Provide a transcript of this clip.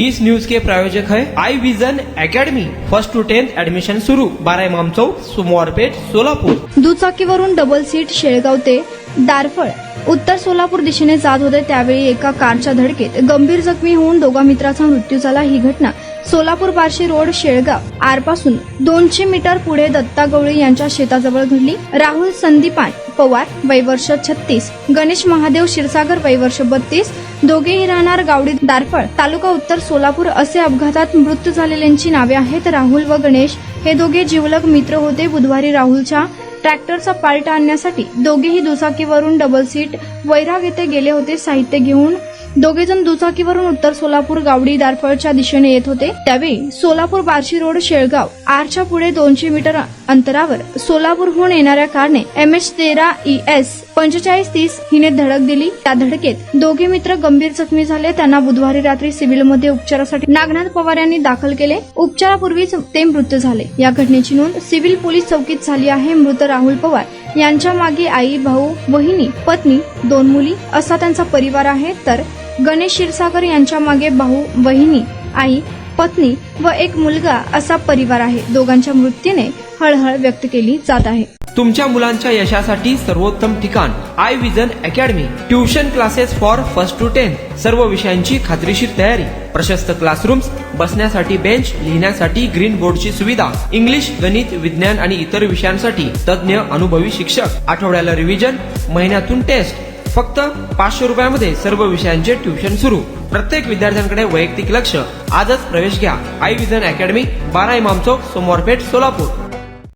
इस news के प्रायोजक है eye vision academy. 1st to 10th admission शुरू। 12 इमाम चौक, सोमवारपेठ, सोलापूर। दुचाकीवरून डबल सीट शेळगाव ते दारफळ उत्तर सोलापूर दिशेने जात होते त्यावेळी एका कारच्या धडकेत गंभीर जखमी होऊन दोघा मित्राचा मृत्यू झाला। ही घटना सोलापूर बार्शी रोड शेळगाव आरपासून 200 मीटर पुढे दत्ता गवळी यांच्या शेताजवळ घडली। राहुल संदीपान पवार वय वर्ष 36, गणेश महादेव क्षीरसागर वय वर्ष 32, दोघेही राहणार गावडी दारफळ तालुका उत्तर सोलापूर असे अपघातात मृत्यू झालेल्यांची नावे आहेत। राहुल व गणेश हे दोघे जिवलग मित्र होते। बुधवारी राहुलच्या ट्रॅक्टरचा पार्ट आणण्यासाठी दोघेही दुचाकीवरून डबल सीट वैराग येथे गेले होते। साहित्य घेऊन दोघेजण दुचाकीवरून उत्तर सोलापूर गावडी दारफळच्या दिशेने येत होते। त्यावेळी सोलापूर बार्शी रोड शेळगाव आरच्या पुढे 200 मीटर अंतरावर सोलापूरहून येणाऱ्या कारने MH13 ES 4530 हिने धडक दिली। त्या धडकेत दोघे मित्र गंभीर जखमी झाले। त्यांना बुधवारी रात्री सिव्हिलमध्ये उपचारासाठी नागनाथ पवार यांनी दाखल केले। उपचारापूर्वीच ते मृत्यू झाले। या घटनेची नोंद सिव्हिल पोलीस चौकीत झाली आहे। मृत राहुल पवार यांच्या मागे आई, भाऊ, वहिनी, पत्नी, 2 मुली असा त्यांचा परिवार आहे। तर गणेश क्षीरसागर यांच्या मागे भाऊ, वहिनी, आई, पत्नी व एक मुलगा असा परिवार आहे। दोघांच्या मृत्यूने हळहळ व्यक्त केली जात आहे। तुमच्या मुलांच्या यशासाठी सर्वोत्तम ठिकाण I vision academy. Tuition classes for 1st to 10th, सर्व विषयांची खात्रीशीर तयारी, प्रशस्त क्लासरूम्स, बसण्यासाठी बेंच, लिहिण्यासाठी ग्रीन बोर्डची सुविधा, इंग्लिश, गणित, विज्ञान आणि इतर विषयांसाठी तज्ञ अनुभवी शिक्षक, आठवड्याला रिव्हिजन, महिन्यातून टेस्ट। फक्त 500 रुपयामध्ये सर्व विषयांचे ट्युशन सुरू। प्रत्येक विद्यार्थ्यांकडे वैयक्तिक लक्ष। आजच प्रवेश घ्या। I vision academy, 12 Imam Chowk, Somwarpeth, Solapur.